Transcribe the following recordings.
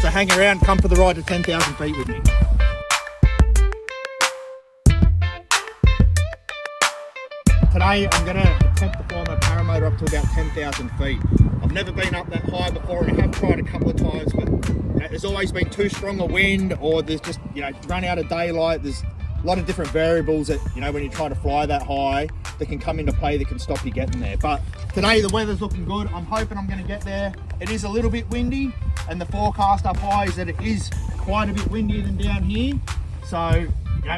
So hang around, come for the ride to 10,000 feet with me. Today I'm going to attempt to fly my Paramotor up to about 10,000 feet. I've never been up that high before, and I have tried a couple of times, but there's always been too strong a wind, or there's just, run out of daylight. There's a lot of different variables that, when you try to fly that high, that can come into play that can stop you getting there. But today the weather's looking good. I'm hoping I'm going to get there. It is a little bit windy, and the forecast up high is that it is quite a bit windier than down here. So,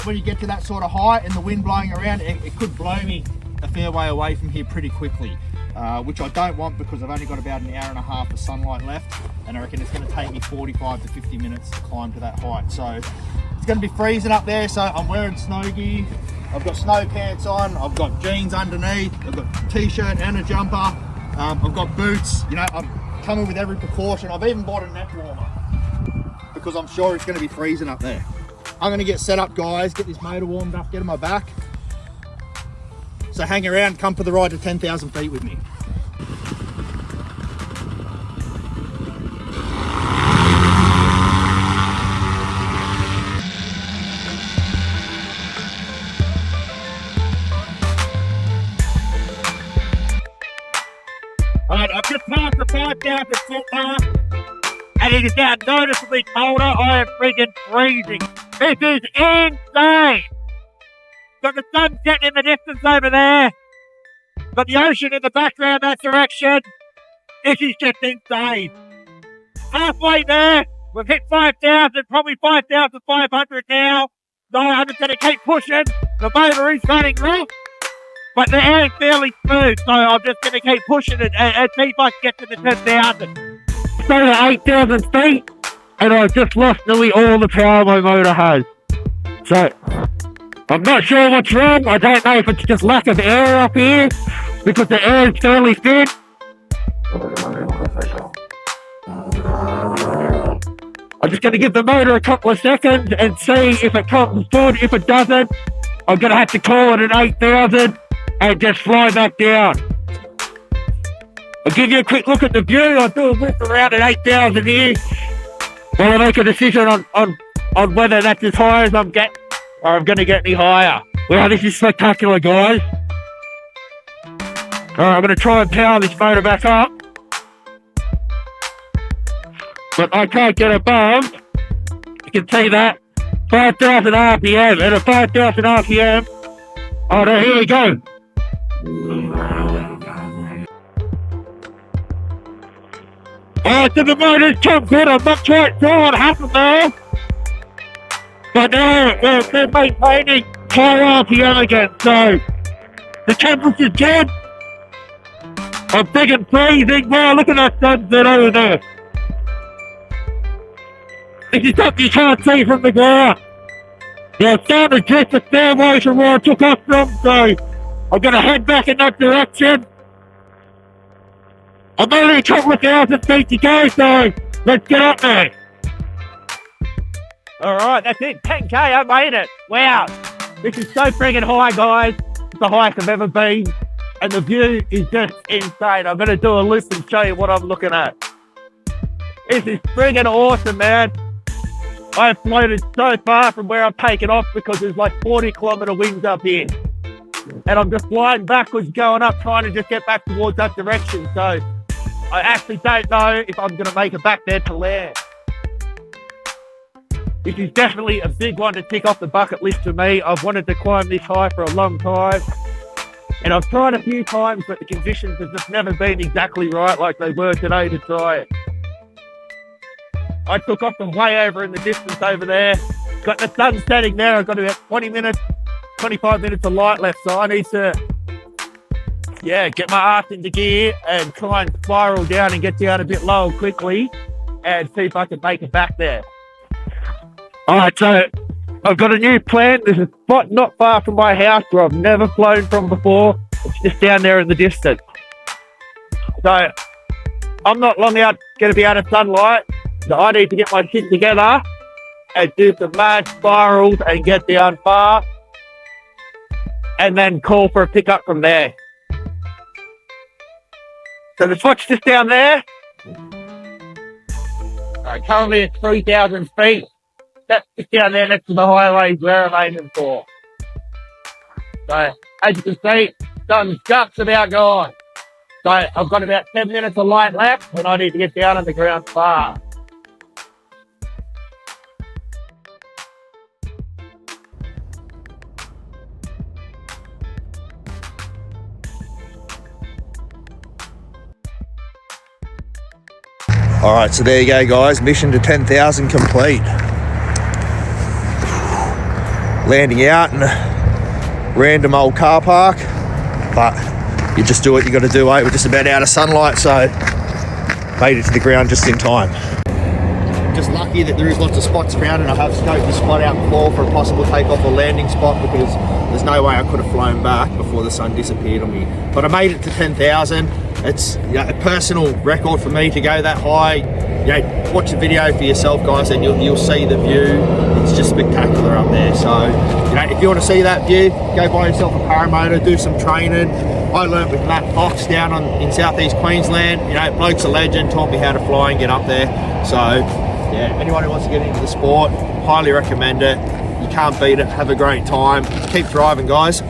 when you get to that sort of height and the wind blowing around, it could blow me a fair way away from here pretty quickly, which I don't want, because I've only got about an hour and a half of sunlight left, and I reckon it's going to take me 45 to 50 minutes to climb to that height. So it's going to be freezing up there, so I'm wearing snow gear. I've got snow pants on, I've got jeans underneath, I've got a t-shirt and a jumper, I've got boots. I'm coming with every precaution. I've even bought a neck warmer because I'm sure it's going to be freezing up there. I'm going to get set up, guys, get this motor warmed up, get on my back. So hang around, come for the ride to 10,000 feet with me. Alright, I've just passed the 5,000 foot mark, and it is now noticeably colder. I am freaking freezing. This is insane! Got the sun setting in the distance over there. Got the ocean in the background that direction. This is just insane. Halfway there, we've hit 5,000, probably 5,500 now. So I'm just going to keep pushing. The motor is running rough, but the air is fairly smooth, so I'm just going to keep pushing it and see if I can get to the 10,000. So to 8,000 feet, and I've just lost nearly all the power my motor has. So I'm not sure what's wrong. I don't know if it's just lack of air up here, because the air is fairly thin. I'm just going to give the motor a couple of seconds and see if it comes good. If it doesn't, I'm going to have to call it an 8,000 and just fly back down. I'll give you a quick look at the view. I'll do a loop around at 8,000 here while I make a decision on whether that's as high as I'm getting, or I'm going to get any higher. Wow, this is spectacular, guys. Alright, I'm going to try and power this motor back up. But I can't get above, you can see that, 5,000 RPM. And at 5,000 RPM, oh no, here we go. Alright, so the motor's come good. I'm not quite sure what happened there. But now they're maintaining high RPM again, so the temperature's good. I'm friggin' freezing. Wow, look at that sunset over there. This is something you can't see from the ground. Yeah, it's starting to drift a fair way from where I took off from, so I'm going to head back in that direction. I'm only a couple of thousand feet to go, so let's get up there. Alright, that's it. 10k, I made it. Wow. This is so friggin' high, guys. It's the highest I've ever been. And the view is just insane. I'm going to do a loop and show you what I'm looking at. This is friggin' awesome, man. I've floated so far from where I've taken off because there's like 40-kilometer winds up here. And I'm just flying backwards, going up, trying to just get back towards that direction. So I actually don't know if I'm going to make it back there to land. This is definitely a big one to tick off the bucket list for me. I've wanted to climb this high for a long time. And I've tried a few times, but the conditions have just never been exactly right like they were today to try it. I took off from way over in the distance over there. Got the sun setting there. I've got about 20 minutes, 25 minutes of light left. So I need to, get my ass into gear and try and spiral down and get down a bit lower quickly and see if I can make it back there. All right, so I've got a new plan. There's a spot not far from my house where I've never flown from before. It's just down there in the distance. So I'm not long out going to be out of sunlight. So I need to get my shit together and do some mad spirals and get down far and then call for a pickup from there. So the spot's just down there. Currently at 3,000 feet. That's just down there next to the highway where I'm aiming for. So, as you can see, sun's just about gone. So, I've got about 10 minutes of light lap, and I need to get down on the ground fast. All right, so there you go, guys. Mission to 10,000 complete. Landing out in a random old car park, but you just do what you got to do, eh? We're just about out of sunlight, so made it to the ground just in time. Just lucky that there is lots of spots around, and I have scoped this spot out before for a possible takeoff or landing spot, because there's no way I could have flown back before the sun disappeared on me. But I made it to 10,000. It's a personal record for me to go that high. Watch the video for yourself, guys, and you'll see the view. It's just spectacular up there. So, if you want to see that view, go buy yourself a paramotor, do some training. I learnt with Matt Fox down in southeast Queensland. Bloke's a legend, taught me how to fly and get up there. So, anyone who wants to get into the sport, highly recommend it. You can't beat it. Have a great time. Keep driving, guys.